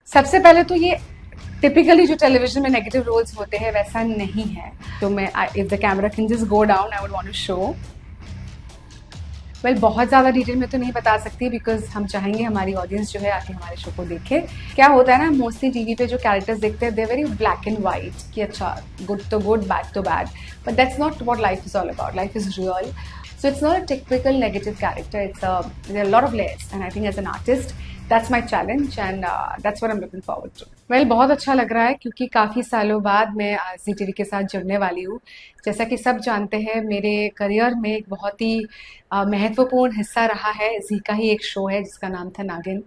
सबसे पहले तो ये टिपिकली जो टेलीविजन में नेगेटिव रोल्स होते हैं वैसा नहीं है। तो मैं if the camera can just go down I would want to show. Well बहुत ज़्यादा डिटेल में तो नहीं बता सकती बिकॉज हम चाहेंगे हमारी ऑडियंस जो है आके हमारे शो को देखे। क्या होता है ना, मोस्टली टीवी पे जो कैरेक्टर्स देखते हैं they very black and white कि अच्छा गुड तो गुड बैड तो bad, but that's not what life is all about. Life is real. So it's not a typical negative character. There are a lot of layers, and I think as an artist, that's my challenge, and that's what I'm looking forward to. Well, बहुत अच्छा लग रहा है क्योंकि काफ़ी सालों बाद मैं जी टीवी के साथ जुड़ने वाली हूँ। जैसा कि सब जानते हैं, मेरे करियर में एक बहुत ही महत्वपूर्ण हिस्सा रहा है जी का ही एक शो है जिसका नाम था नागिन।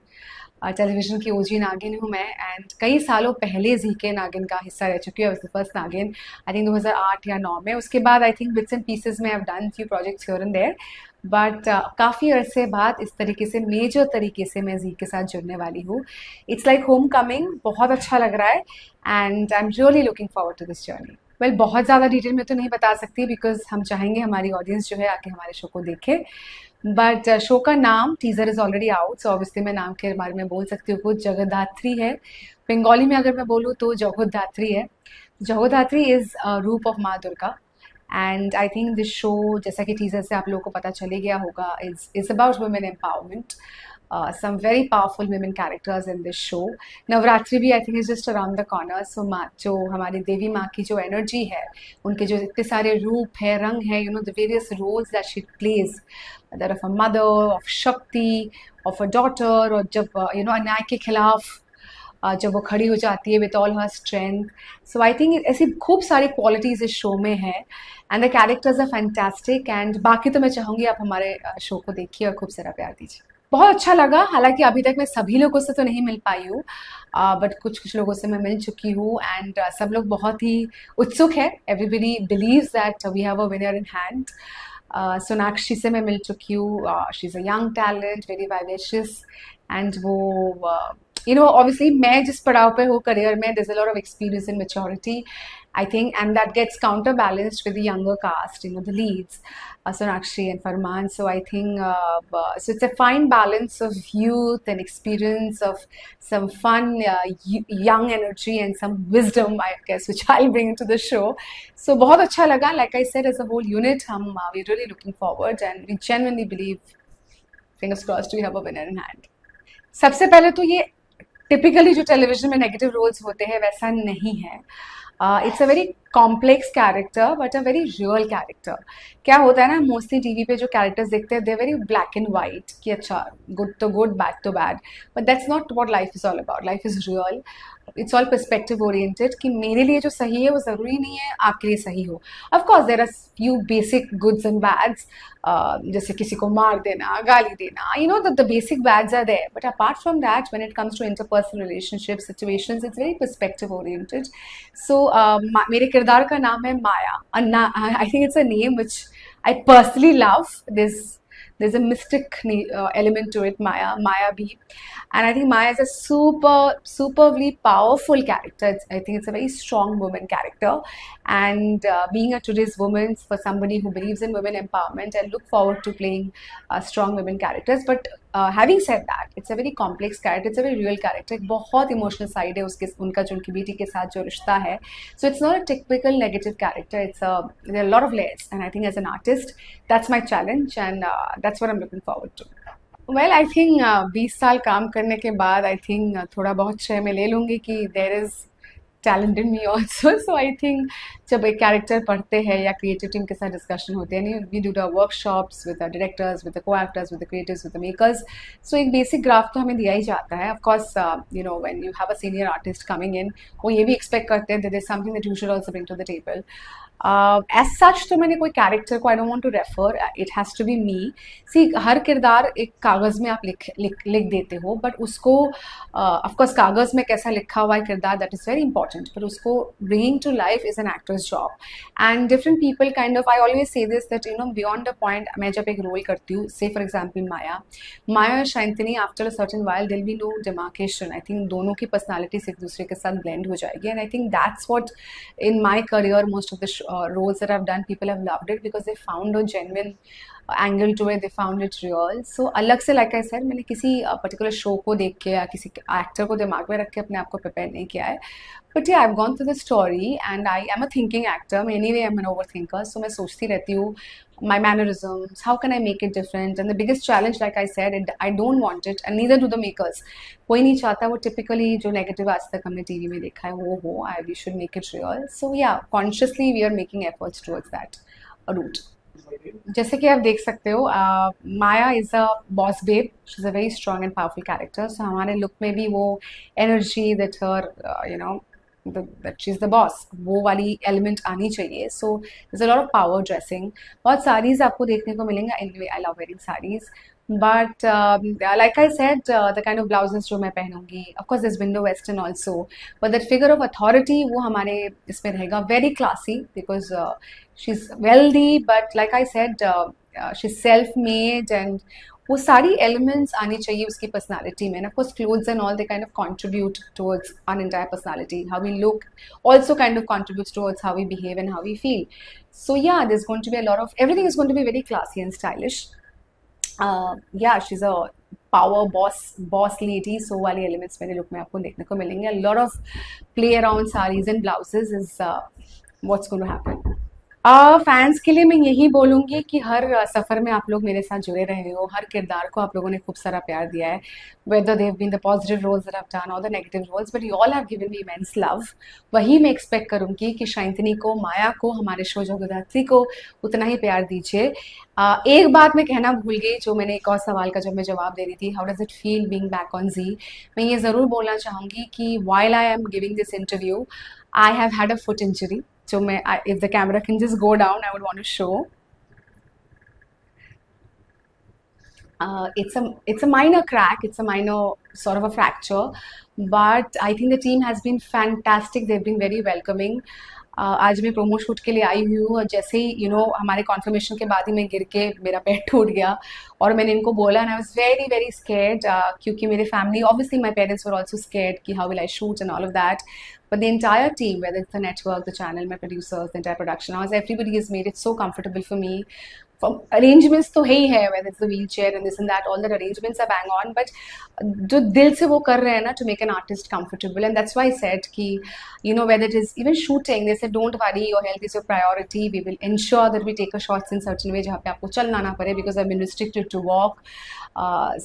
टेलीविजन की ओजी नागिन हूँ मैं, एंड कई सालों पहले जी के नागिन का हिस्सा रह चुकी है। फर्स्ट नागिन आई थिंक 2008 या 9 में। उसके बाद I think bits and pieces में I have done few projects here and there, but काफ़ी अरसे बाद इस तरीके से मेजर तरीके से मैं जी के साथ जुड़ने वाली हूँ। इट्स लाइक होम कमिंग, बहुत अच्छा लग रहा है and I am really looking forward to this journey. Well बहुत ज़्यादा डिटेल में तो नहीं बता सकती बिकॉज हम चाहेंगे हमारी ऑडियंस जो है आके हमारे शो को देखे, बट शो का नाम teaser is already out, so obviously मैं नाम के बारे में बोल सकती हूँ। कुछ जगद्धात्री है, बंगाली में अगर मैं बोलूँ तो जगद्धात्री है। जगद्धात्री इज रूप ऑफ माँ Durga, and I think this show, जैसा कि टीजर से आप लोगों को पता चले गया होगा, is about women empowerment. Some very powerful women characters in this show. Navratri भी I think is just around the corner. So माँ जो हमारी देवी माँ की जो एनर्जी है, उनके जो इतने सारे रूप है, रंग है, you know the various roles that she plays, that of a mother, of शक्ति, of a daughter, और जब you know अन्याय के खिलाफ जब वो खड़ी हो जाती है with all her strength. So I think ऐसी खूब सारी क्वालिटीज़ इस शो में है and the characters are fantastic. And बाकी तो मैं चाहूँगी आप हमारे शो को देखिए और खूब सारा प्यार दीजिए. बहुत अच्छा लगा. हालांकि अभी तक मैं सभी लोगों से तो नहीं मिल पाई हूँ, बट कुछ लोगों से मैं मिल चुकी हूँ एंड सब लोग बहुत ही उत्सुक है. Everybody believes that we have a winner in hand. Sonakshi से मैं मिल चुकी हूँ. She is a young talent, very vivacious, and वो you know obviously मैं जिस पड़ाव पे हूँ करियर में, there's a lot of experience and maturity I think, and that gets counterbalanced with the younger cast, you know, the leads, Sonakshi and Farman. So I think so it's a fine balance of youth and experience, of some fun young energy and some wisdom I guess which I'll bring into the show. So बहुत अच्छा लगा. Like I said, as a whole unit we're really looking forward and we genuinely believe, fingers crossed, we have a winner in hand. सबसे पहले तो ये typically जो television में negative roles होते हैं वैसा नहीं है. It's a very complex character but a very real character. क्या होता है ना, मोस्टली टीवी पे जो कैरेक्टर्स देखते हैं they very black and white कि अच्छा गुड तो गुड बैड तो bad, but that's not what life is all about. Life is real. It's all perspective oriented कि मेरे लिए जो सही है वो ज़रूरी नहीं है आपके लिए सही हो. Of course there are few basic goods and bads, जैसे किसी को मार देना, गाली देना, you know the basic bads are there, but apart from that when it comes to interpersonal relationship situations it's very perspective oriented. So मेरे किरदार का नाम है Maya. I think it's a name which I personally love. There's a mystic element to it, Maya B. And I think Maya is a superbly powerful character. I think it's a very strong woman character. And being a today's woman, for somebody who believes in women empowerment, I look forward to playing strong women characters. But having said that, it's a very complex character. It's a very real character. एक बहुत emotional side है उसके, उनका जो उनकी बेटी के साथ जो रिश्ता है. So it's not a typical negative character. There are a lot of layers. And I think as an artist, that's my challenge. And that's what I'm looking forward to. Well, I think 20 साल काम करने के बाद I think थोड़ा बहुत श्रेय मैं ले लूँगी कि there is talent in me also. So I think जब एक कैरेक्टर पढ़ते हैं या क्रिएटिव टीम के साथ डिस्कशन होते हैं, we do the workshops with the directors, with the co-actors, with the creators, with the makers. So एक बेसिक ग्राफ तो हमें दिया ही जाता है. Of course, you know, when you have a senior artist coming in, वो ये भी expect करते हैं that there is something that you should also bring to the table. As such तो मैंने कोई कैरेक्टर को I don't want to refer, it has to be me. See हर किरदार एक कागज़ में आप लिख देते हो, बट उसको ऑफकोर्स कागज़ में कैसा लिखा हुआ है किरदार that is very important, but उसको bringing to life is an actor's job. And different people kind of, I always say this that you know beyond a point, मैं जब एक रोल करती हूँ, से फॉर एग्जाम्पल माया और Shantini, after a certain while there will be no demarcation. I think दोनों की personalities एक दूसरे के साथ ब्लेंड हो जाएगी. And I think that's what in my career most of the roles that I've done, people have loved it because they found a genuine angle to it, they found it real. So अलग से like I said मैंने किसी particular show को देख के या किसी actor को दिमाग में रख के अपने आप को प्रिपेयर नहीं किया है. But yeah, I've gone through the story and I am a thinking actor. Anyway, I'm an overthinker. So मैं सोचती रहती हूँ my mannerisms, how can I make it different? And the biggest challenge, like I said, I don't want it and neither do the makers. कोई नहीं चाहता वो typically जो negative आज तक हमने TV में देखा है वो हो. We should make it real. So yeah, consciously we are making efforts towards that route. जैसे कि आप देख सकते हो Maya is a boss babe. She is a very strong and powerful character. So हमारे लुक में भी वो energy that her you know that she's the boss, वो वाली एलिमेंट आनी चाहिए. सो there's a lot of power dressing. बहुत साड़ीज़ आपको देखने को मिलेंगे. Anyway, I love wearing sarees. But like I said, the kind of blouses जो मैं पहनूंगी, of course there's window western also, but that figure of authority वो हमारे इसमें रहेगा. Very classy because she's wealthy, but like I said, she's self-made and वो सारी elements आनी चाहिए उसकी पर्सनालिटी में. Of course clothes and all they kind of contribute towards our entire personality. How we look also kind of contributes towards how we behave and how we feel. So yeah, there's going to be a lot of everything is going to be very classy and stylish. Yeah, she's a power boss lady. So वाली elements मेरे look में आपको देखने को मिलेंगे. A lot of play around sarees and blouses is what's going to happen. Fans के लिए मैं यही बोलूँगी कि हर सफ़र में आप लोग मेरे साथ जुड़े रहे हो. हर किरदार को आप लोगों ने खूब सारा प्यार दिया है. whether they've been the positive roles that I've done or the negative roles, but you all have given me immense love. वही मैं एक्सपेक्ट करूँगी कि शांतिनी को, माया को, हमारे शो जगदात्री को उतना ही प्यार दीजिए. एक बात मैं कहना भूल गई जो मैंने एक और सवाल का जब मैं जवाब दे रही थी, how does it feel being back on Zee. मैं ये ज़रूर बोलना चाहूँगी कि while I am giving this interview, I have had a foot injury. So if the camera can just go down, I would want to show. It's a minor crack. It's a minor sort of a fracture, but I think the team has been fantastic. They've been very welcoming. आज मैं promo shoot के लिए आई हुई हूँ और जैसे ही हमारे conformation के बाद ही मैं गिर के मेरा पैर टूट गया और मैंने इनको बोला and I was very very scared क्योंकि मेरे family obviously my parents were also scared कि how will I shoot and all of that. But the entire team, whether it's the network, the channel, my producers, the entire production house, everybody has made it so comfortable for me. Arrangements तो है ही है, whether it's the wheelchair and this and that, all the arrangements are bang on, but जो दिल से वो कर रहे हैं ना to make an artist comfortable, and that's why I said कि whether it is even shooting, they said don't worry, your health is your priority, we will ensure that we take a shots in certain way जहाँ पे आपको चलना ना पड़े because I've been restricted to walk.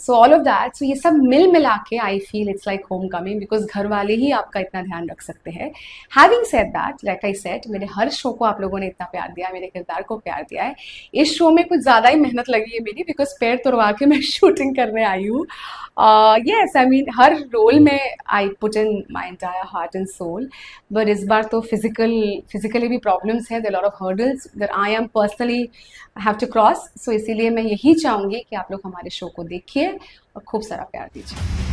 So all of that, so ये सब मिल मिला के I feel it's like homecoming because घर वाले ही आपका इतना ध्यान रख सकते हैं. Having said that, like I said, मेरे हर शो को आप लोगों ने इतना प्यार दिया, मेरे किरदार को प्यार दिया है. इस शो में कुछ ज़्यादा ही मेहनत लगी है मेरी बिकॉज पैर तुड़वा के मैं शूटिंग करने आई हूँ. Yes, I mean हर रोल में I put in my entire heart and soul, but इस बार तो physically भी problems है. There are a lot of hurdles that I am personally have to cross. So इसीलिए मैं यही चाहूँगी कि आप लोग हमारे शो को देखिए और खूब सारा प्यार दीजिए.